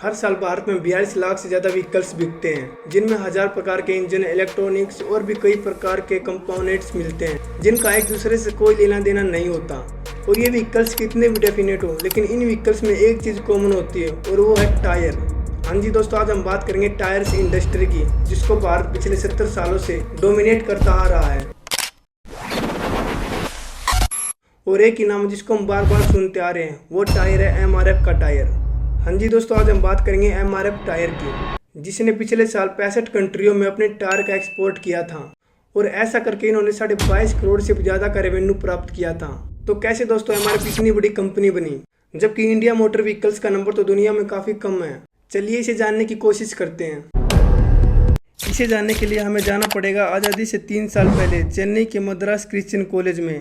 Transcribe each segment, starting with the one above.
हर साल भारत में 42 लाख से ज़्यादा व्हीकल्स बिकते हैं, जिनमें 1000 प्रकार के इंजन, इलेक्ट्रॉनिक्स और भी कई प्रकार के कंपोनेंट्स मिलते हैं, जिनका एक दूसरे से कोई लेना देना नहीं होता। और ये व्हीकल्स कितने भी डेफिनेट हो, लेकिन इन व्हीकल्स में एक चीज़ कॉमन होती है और वो है टायर। हाँ जी दोस्तों, आज हम बात करेंगे टायर्स इंडस्ट्री की, जिसको भारत पिछले 70 सालों से डोमिनेट करता आ रहा है। और एक ही नाम जिसको हम बार बार सुनते आ रहे हैं, वो टायर है MRF का टायर। हाँ जी दोस्तों, आज हम बात करेंगे MRF टायर की, जिसने पिछले साल 65 कंट्रियों में अपने टायर का एक्सपोर्ट किया था। और ऐसा करके इन्होंने 22.5 करोड़ से ज़्यादा का रेवेन्यू प्राप्त किया था। तो कैसे दोस्तों MRF इतनी बड़ी कंपनी बनी, जबकि इंडिया मोटर व्हीकल्स का नंबर तो दुनिया में काफ़ी कम है। चलिए इसे जानने की कोशिश करते हैं। इसे जानने के लिए हमें जाना पड़ेगा आज़ादी से 3 साल पहले चेन्नई के मद्रास क्रिश्चियन कॉलेज में,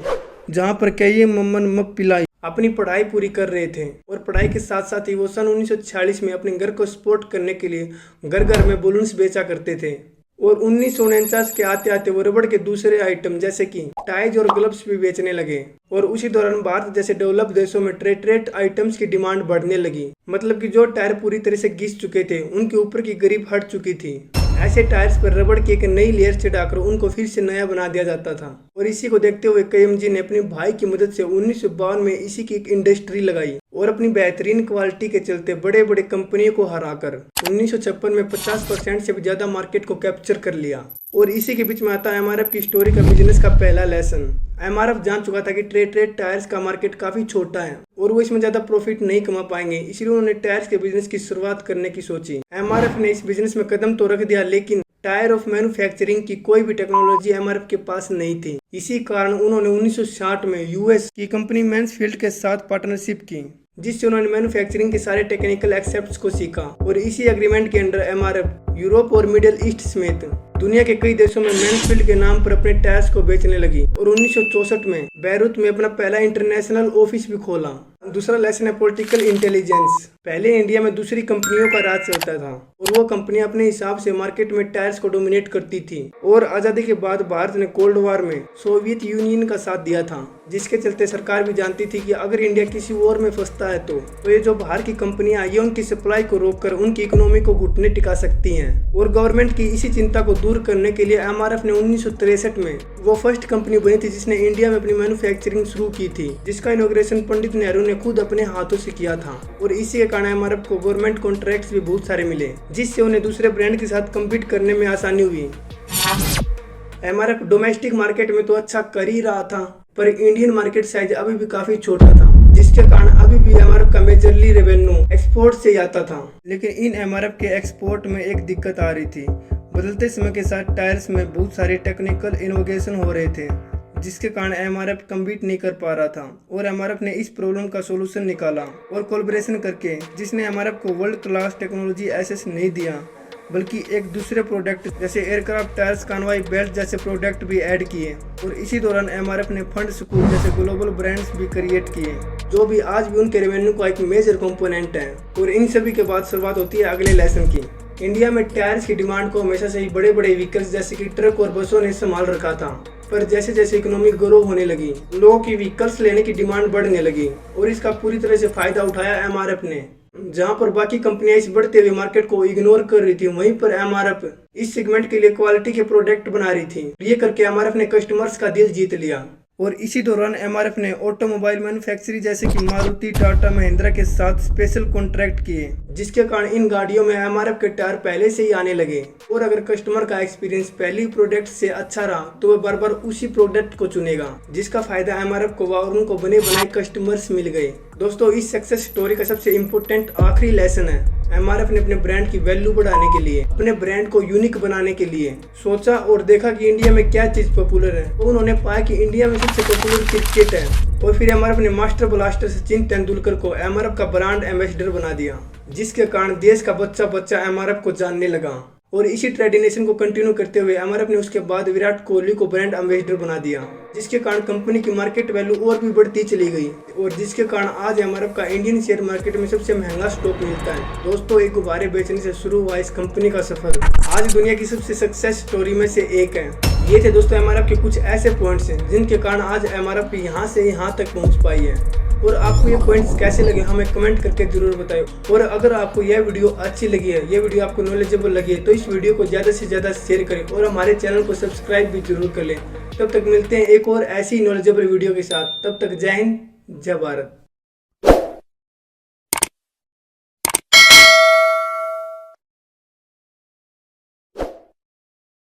जहाँ पर के मम्मन मप्पिलाई अपनी पढ़ाई पूरी कर रहे थे। और पढ़ाई के साथ साथ ही वो सन 1946 में अपने घर को सपोर्ट करने के लिए घर घर में बलून्स बेचा करते थे। और 1949 के आते आते वो रबड़ के दूसरे आइटम जैसे कि टाइज और ग्लव्स भी बेचने लगे। और उसी दौरान भारत जैसे डेवलप देशों में ट्रेड आइटम्स की डिमांड बढ़ने लगी। मतलब कि जो टायर पूरी तरह से घिस चुके थे, उनके ऊपर की ग्रिप हट चुकी थी। ऐसे टायर्स पर रबड़ की एक नई लेयर चढ़ाकर उनको फिर से नया बना दिया जाता था। और इसी को देखते हुए KMG ने अपने भाई की मदद से 1952 में इसी की एक इंडस्ट्री लगाई और अपनी बेहतरीन क्वालिटी के चलते बड़े बड़े कंपनियों को हराकर 1956 में 50% से भी ज्यादा मार्केट को कैप्चर कर लिया। और इसी के बीच में आता है MRF की स्टोरी का बिजनेस का पहला लेसन। MRF जान चुका था कि ट्रेड टायर्स का मार्केट काफी छोटा है और वो इसमें ज्यादा प्रॉफिट नहीं कमा पाएंगे, इसलिए उन्होंने टायर्स के बिजनेस की शुरुआत करने की सोची। MRF ने इस बिजनेस में कदम तो रख दिया, लेकिन टायर ऑफ मैन्युफैक्चरिंग की कोई भी टेक्नोलॉजी MRF के पास नहीं थी। इसी कारण उन्होंने 1960 में US की कंपनी मैन्सफील्ड के साथ पार्टनरशिप की, जिससे उन्होंने मैन्युफैक्चरिंग के सारे टेक्निकल एक्सेप्ट्स को सीखा। और इसी एग्रीमेंट के अंडर MRF यूरोप और मिडिल ईस्ट समेत दुनिया के कई देशों में मैन्सफील्ड के नाम पर अपने टायर्स को बेचने लगी। और 1964 में बैरूत में अपना पहला इंटरनेशनल ऑफिस भी खोला। दूसरा लेसन है पॉलिटिकल इंटेलिजेंस। पहले इंडिया में दूसरी कंपनियों का राज चलता था और वो कंपनियां अपने हिसाब से मार्केट में टायर्स को डोमिनेट करती थी। और आजादी के बाद भारत ने कोल्ड वॉर में सोवियत यूनियन का साथ दिया था, जिसके चलते सरकार भी जानती थी कि अगर इंडिया किसी वॉर में फंसता है तो ये जो बाहर की कंपनियां ये उनकी सप्लाई को रोककर उनकी इकोनॉमी को घुटने टिका सकती हैं। और गवर्नमेंट की इसी चिंता को दूर करने के लिए MRF ने 1963 में वो फर्स्ट कंपनी बनी थी जिसने इंडिया में अपनी मैन्युफैक्चरिंग शुरू की थी, जिसका इनॉग्रेशन पंडित नेहरू ने खुद अपने हाथों से किया था। और इसी के कारण MRF को गवर्नमेंट कॉन्ट्रैक्ट्स भी बहुत सारे मिले, जिससे उन्हें दूसरे ब्रांड के साथ कम्पीट करने में आसानी हुई। MRF डोमेस्टिक मार्केट में तो अच्छा कर ही रहा था, पर इंडियन मार्केट साइज अभी भी काफी छोटा था, जिसके कारण अभी भी MRF का मेजरली रेवेन्यू एक्सपोर्ट से आता था। लेकिन इन MRF के एक्सपोर्ट में एक दिक्कत आ रही थी। बदलते समय के साथ टायर्स में बहुत सारे टेक्निकल इनोवेशन हो रहे थे, जिसके कारण MRF कम्पीट नहीं कर पा रहा था। और MRF ने इस प्रॉब्लम का सोल्यूशन निकाला और कोलैबोरेशन करके, जिसने MRF को वर्ल्ड क्लास टेक्नोलॉजी एक्सेस नहीं दिया, बल्कि एक दूसरे प्रोडक्ट जैसे एयरक्राफ्ट टायर्स, कानवाई बेल्ट जैसे प्रोडक्ट भी ऐड किए। और इसी दौरान MRF ने फंड स्कूल जैसे ग्लोबल ब्रांड्स भी क्रिएट किए, जो भी आज भी उनके रेवेन्यू का एक मेजर कंपोनेंट है। और इन सभी के बाद शुरुआत होती है अगले लेसन की। इंडिया में टायर्स की डिमांड को हमेशा से ही बड़े बड़े व्हीकल्स जैसे कि ट्रक और बसों ने संभाल रखा था, पर जैसे जैसे इकोनॉमिक ग्रो होने लगी, लोगों की व्हीकल्स लेने की डिमांड बढ़ने लगी। और इसका पूरी तरह से फायदा उठाया MRF ने। जहां पर बाकी कंपनियां इस बढ़ते हुए मार्केट को इग्नोर कर रही थी, वहीं पर MRF इस सेगमेंट के लिए क्वालिटी के प्रोडक्ट बना रही थी। ये करके MRF ने कस्टमर्स का दिल जीत लिया। और इसी दौरान MRF ने ऑटोमोबाइल मैन्युफैक्चरिंग जैसे कि मारुति, टाटा, महिंद्रा के साथ स्पेशल कॉन्ट्रैक्ट किए, जिसके कारण इन गाड़ियों में MRF के टायर पहले से ही आने लगे। और अगर कस्टमर का एक्सपीरियंस पहली प्रोडक्ट से अच्छा रहा तो वह बार बार उसी प्रोडक्ट को चुनेगा, जिसका फायदा MRF को और उनको बने बनाए कस्टमर्स मिल गए। दोस्तों, इस सक्सेस स्टोरी का सबसे इम्पोर्टेंट आखिरी लेसन है, MRF ने अपने ब्रांड की वैल्यू बढ़ाने के लिए, अपने ब्रांड को यूनिक बनाने के लिए सोचा और देखा कि इंडिया में क्या चीज पॉपुलर है। तो उन्होंने पाया कि इंडिया में सबसे पॉपुलर क्रिकेट है। और फिर MRF ने मास्टर ब्लास्टर सचिन तेंदुलकर को MRF का ब्रांड एम्बेसडर बना दिया, जिसके कारण देश का बच्चा बच्चा MRF को जानने लगा। और इसी ट्रेडिनेशन को कंटिन्यू करते हुए MRF ने उसके बाद विराट कोहली को ब्रांड एम्बेसडर बना दिया, जिसके कारण कंपनी की मार्केट वैल्यू और भी बढ़ती चली गई। और जिसके कारण आज MRF का इंडियन शेयर मार्केट में सबसे महंगा स्टॉक मिलता है। दोस्तों, एक गुब्बारे बेचने से शुरू हुआ इस कंपनी का सफर आज दुनिया की सबसे सक्सेस स्टोरी में से एक है। ये थे दोस्तों MRF के कुछ ऐसे पॉइंट्स हैं जिनके कारण आज MRF यहाँ से यहाँ तक पहुँच पाई है। और आपको ये पॉइंट्स कैसे लगे हमें कमेंट करके जरूर बताएं। और अगर आपको यह वीडियो अच्छी लगी है, ये वीडियो आपको नॉलेजेबल लगी है, तो इस वीडियो को ज़्यादा से ज़्यादा शेयर करें और हमारे चैनल को सब्सक्राइब भी जरूर कर लें। तब तक मिलते हैं एक और ऐसी नॉलेजेबल वीडियो के साथ। तब तक जय हिंद, जय भारत।